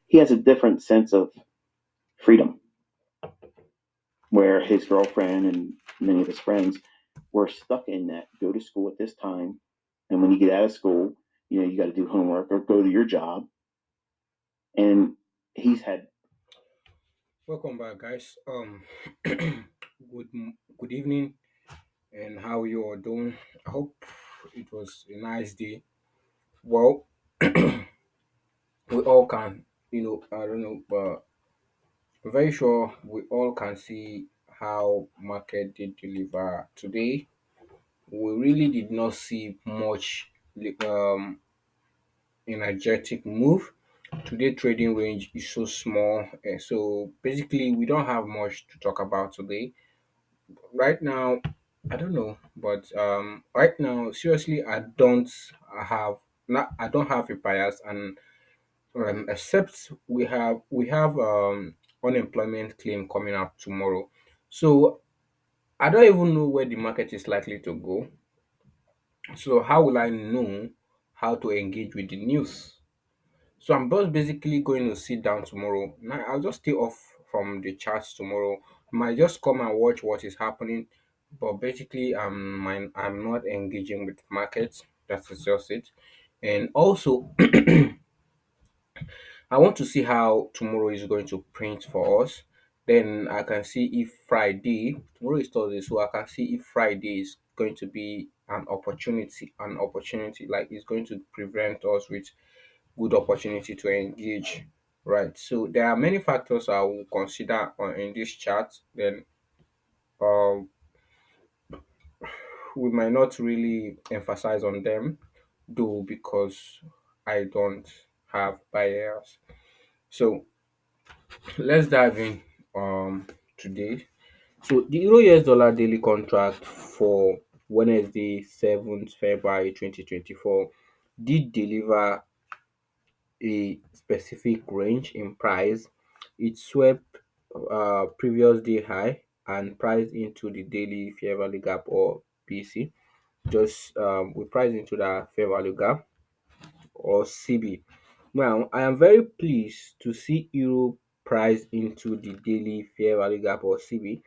he has a different sense of freedom, where his girlfriend and many of his friends were stuck in that go to school at this time, and when you get out of school, you got to do homework or go to your job, and he's had. Welcome back, guys. Good evening, and how you all doing? I hope it was a nice day. Well, we all can, I don't know, but I'm very sure we all can see how market did deliver today. We really did not see much energetic move. Today trading range is so small, and so basically we don't have much to talk about today. Right now, I don't know, but right now, seriously, have I don't have a bias, and except we have unemployment claim coming up tomorrow, so I don't even know where the market is likely to go. So how will I know how to engage with the news? So I'm just basically going to sit down tomorrow. Now I'll just stay off from the charts tomorrow. Might just come and watch what is happening, but basically I'm not engaging with markets. That is just it. And also I want to see how tomorrow is going to print for us. Then I can see if Friday, tomorrow is Thursday, so I can see if Friday is going to be an opportunity like it's going to prevent us with good opportunity to engage. Right. So there are many factors I will consider in this chart. Then um, we might not really emphasize on them, though, because I don't have bias. So let's dive in today. So the Euro US dollar daily contract for Wednesday, 7th February 2024 did deliver a specific range in price. It swept previous day high and priced into the daily fair value gap or PC. Just we price into the fair value gap or CB. Now, I am very pleased to see Euro price into the daily fair value gap or CB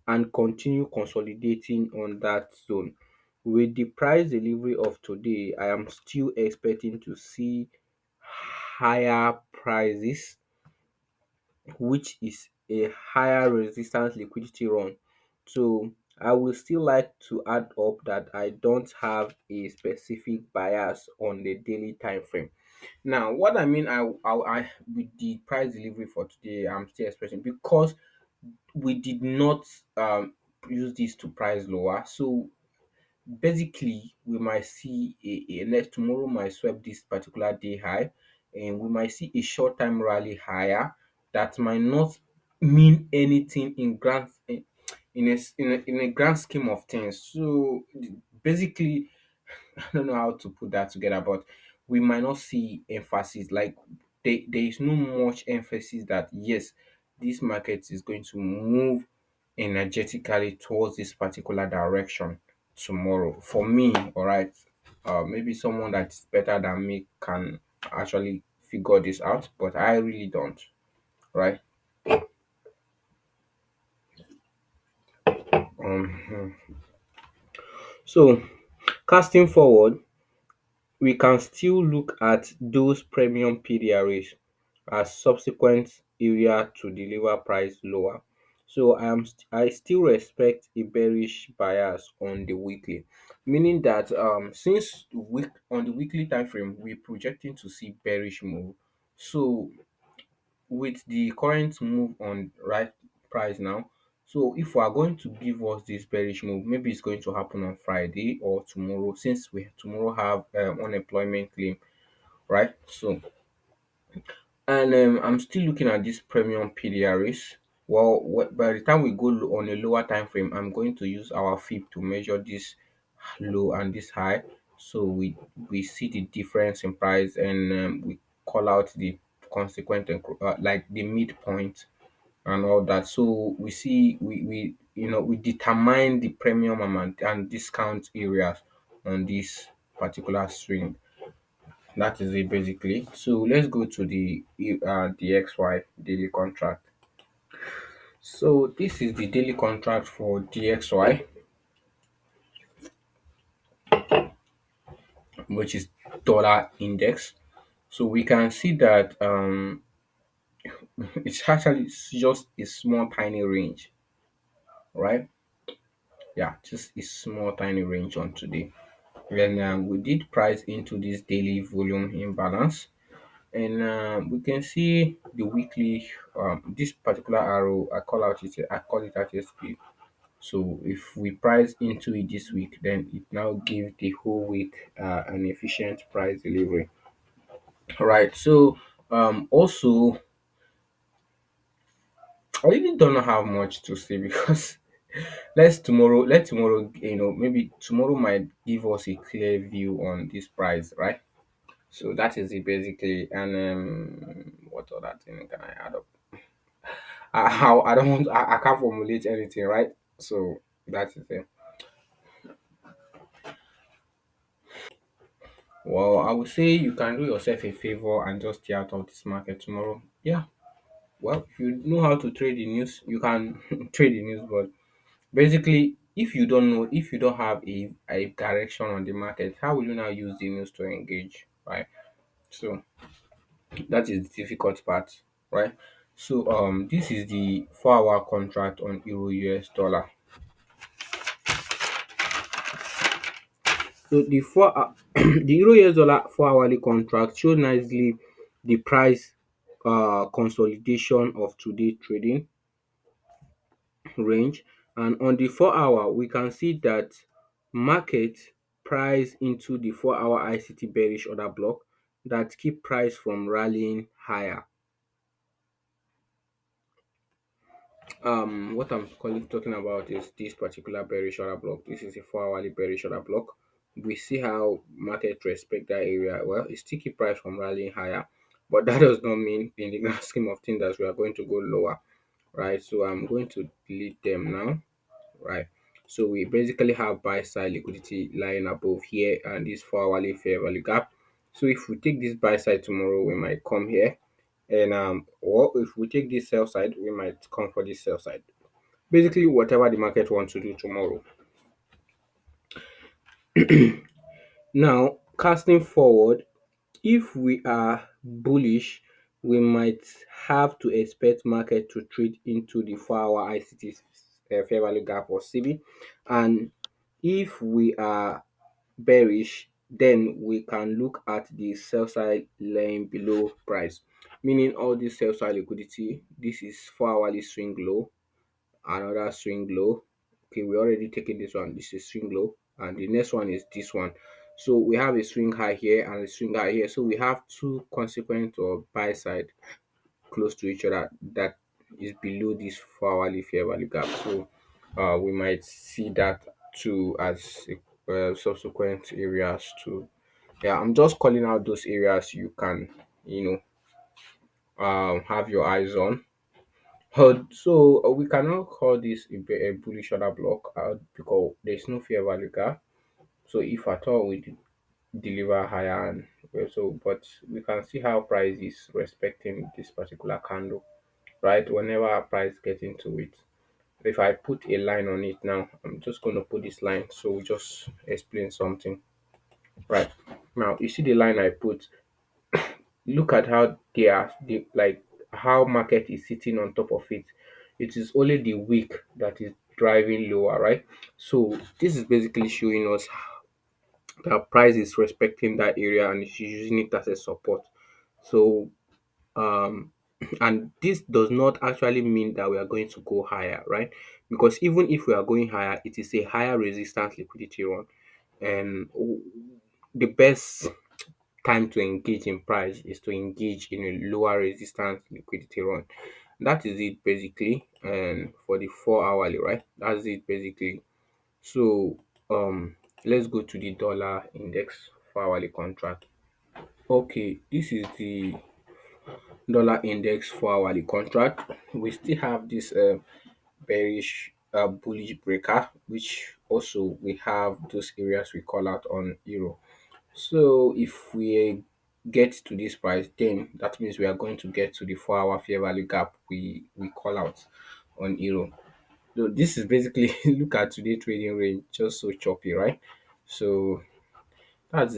and continue consolidating on that zone. With the price delivery of today, I am still expecting to see higher prices, which is a higher resistance liquidity run. So I will still like to add up that I don't have a specific bias on the daily time frame. Now, what I mean, I with the price delivery for today, I'm still expecting because we did not use this to price lower. So basically, we might see a next tomorrow might sweep this particular day high, and we might see a short time rally higher that might not mean anything in a grand scheme of things. So basically, I don't know how to put that together, but we might not see emphasis like there is no much emphasis that yes, this market is going to move energetically towards this particular direction tomorrow. For me, all right, maybe someone that's better than me can actually figure this out, but I really don't, right? Um, so casting forward, we can still look at those premium PDRAs as subsequent area to deliver price lower. So I still respect a bearish bias on the weekly, meaning that since week on the weekly time frame we're projecting to see bearish move. So with the current move on right price now, so if we are going to give us this bearish move, maybe it's going to happen on Friday or tomorrow, since we tomorrow have unemployment claim, right? So and I'm still looking at this premium PDRs. Well, by the time we go on a lower time frame, I'm going to use our fib to measure this low and this high, so we see the difference in price, and we call out the consequent like the midpoint and all that. So we see we determine the premium amount and discount areas on this particular swing. That is it basically. So let's go to the XY daily contract. So this is the daily contract for DXY, which is dollar index. So we can see that it's actually just a small tiny range, right? Yeah, just a small tiny range on today. Then we did price into this daily volume imbalance, and we can see the weekly. This particular arrow, I call it RTSP. So if we price into it this week, then it now gives the whole week an efficient price delivery. Right. So also I really don't have much to say because let tomorrow, maybe tomorrow might give us a clear view on this price, right? So that is it basically. And what other thing can I add up? I don't want, I can't formulate anything, right? So that is it. Well, I would say you can do yourself a favor and just stay out of this market tomorrow. Yeah. Well, if you know how to trade the news, you can trade the news. But basically, if you don't have a direction on the market, how will you now use the news to engage, right? So that is the difficult part, right? So this is the 4 hour contract on Euro US dollar. So the the Euro US dollar 4 hourly contract shows nicely the price consolidation of today trading range, and on the 4 hour we can see that market price into the 4 hour ICT bearish order block that keep price from rallying higher. What talking about is this particular bearish order block. This is a 4 hourly bearish order block. We see how market respect that area. Well, it still keep price from rallying higher, but that does not mean in the grand scheme of things that we are going to go lower, right? So I'm going to delete them now, right? So we basically have buy side liquidity lying above here and this 4 hourly fair value gap. So if we take this buy side tomorrow, we might come here, and or if we take this sell side, we might come for this sell side. Basically, whatever the market wants to do tomorrow. Now, casting forward, if we are bullish, we might have to expect market to trade into the 4 hour ICT fair value gap or CB, and if we are bearish, then we can look at the sell side laying below price, meaning all this sell side liquidity. This is 4 hourly swing low, another swing low. Okay, we already taken this one. This is swing low, and the next one is this one. So we have a swing high here and a swing high here. So we have two consequent or buy side close to each other that is below this 4 hourly fair value gap. So we might see that too as subsequent areas too. Yeah, I'm just calling out those areas you can, have your eyes on. So we cannot call this a bullish order block because there's no fair value gap. So if at all we deliver higher, and but we can see how price is respecting this particular candle, right? Whenever our price get into it, if I put a line on it now, I'm just going to put this line. So we just explain something, right? Now you see the line I put. Look at how like how market is sitting on top of it. It is only the weak that is driving lower, right? So this is basically showing us that price is respecting that area and it's using it as a support. So um and this does not actually mean that we are going to go higher, right? Because even if we are going higher, it is a higher resistance liquidity run, and the best time to engage in price is to engage in a lower resistance liquidity run. That is it basically, and for the 4 hourly, right? That's it basically. So let's go to the dollar index 4 hourly contract. Okay, this is the dollar index 4 hourly contract. We still have this bearish bullish breaker, which also we have those areas we call out on euro. So if we get to this price, then that means we are going to get to the 4 hour fair value gap we call out on euro. So this is basically look at today trading range, just so choppy, right? So that's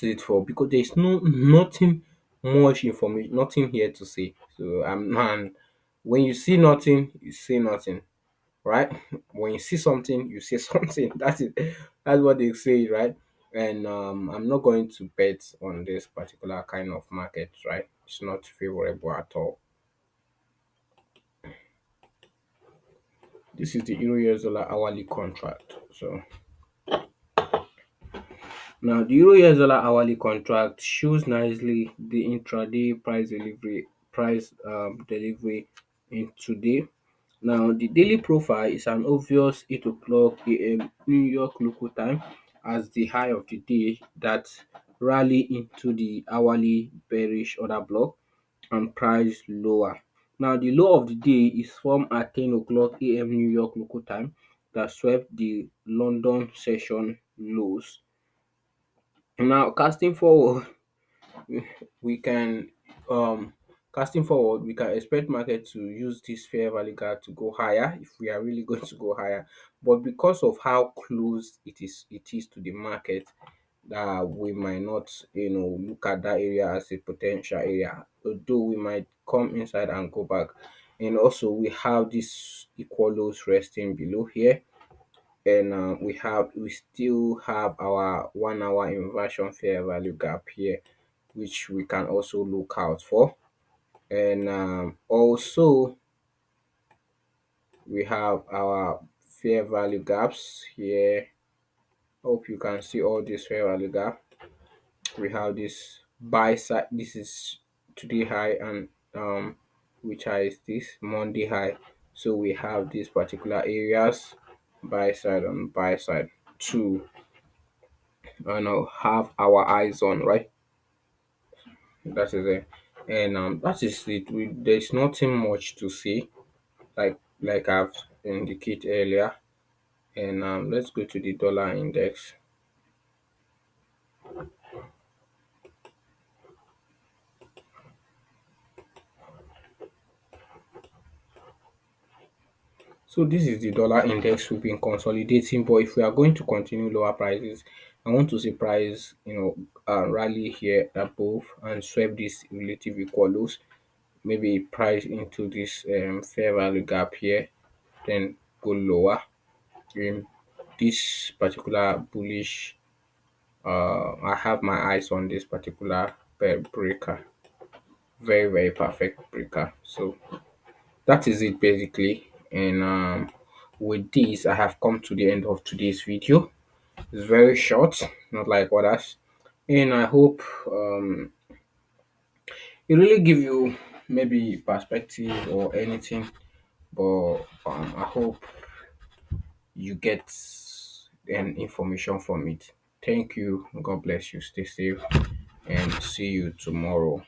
it for, because there's nothing much information, nothing here to say. So man, when you see nothing, you say nothing, right? When you see something, you say something. That's it. That's what they say, right? And I'm not going to bet on this particular kind of market, right? It's not favorable at all. This is the Euro US dollar hourly contract. So now the Euro US dollar hourly contract shows nicely the intraday price delivery in today. Now the daily profile is an obvious 8 o'clock AM New York local time as the high of the day that rally into the hourly bearish order block and price lower. Now the low of the day is formed at 10 o'clock AM New York local time that swept the London session lows. Now we can um casting forward, we can expect market to use this fair value gap to go higher if we are really going to go higher. But because of how close it is to the market, that we might not look at that area as a potential area, although we might come inside and go back. And also we have this equal lows resting below here, and we still have our 1 hour inversion fair value gap here, which we can also look out for. And also we have our fair value gaps here. Hope you can see all this fair value gap. We have this buy side, this is today high, and which high is this? Monday high. So we have these particular areas, buy side and buy side, to have our eyes on, right? That is it. And that is it. There's nothing much to say, like I've indicated earlier. And let's go to the dollar index. So this is the dollar index. We've been consolidating, but if we are going to continue lower prices, I want to see price, rally here above and sweep this relative equal lows. Maybe price into this fair value gap here, then go lower. In this particular bullish, I have my eyes on this particular bear breaker. Very, very perfect breaker. So that is it basically. And with this, I have come to the end of today's video. It's very short, not like others. And I hope it really give you maybe perspective or anything. But I hope you get an information from it. Thank you. God bless you. Stay safe and see you tomorrow.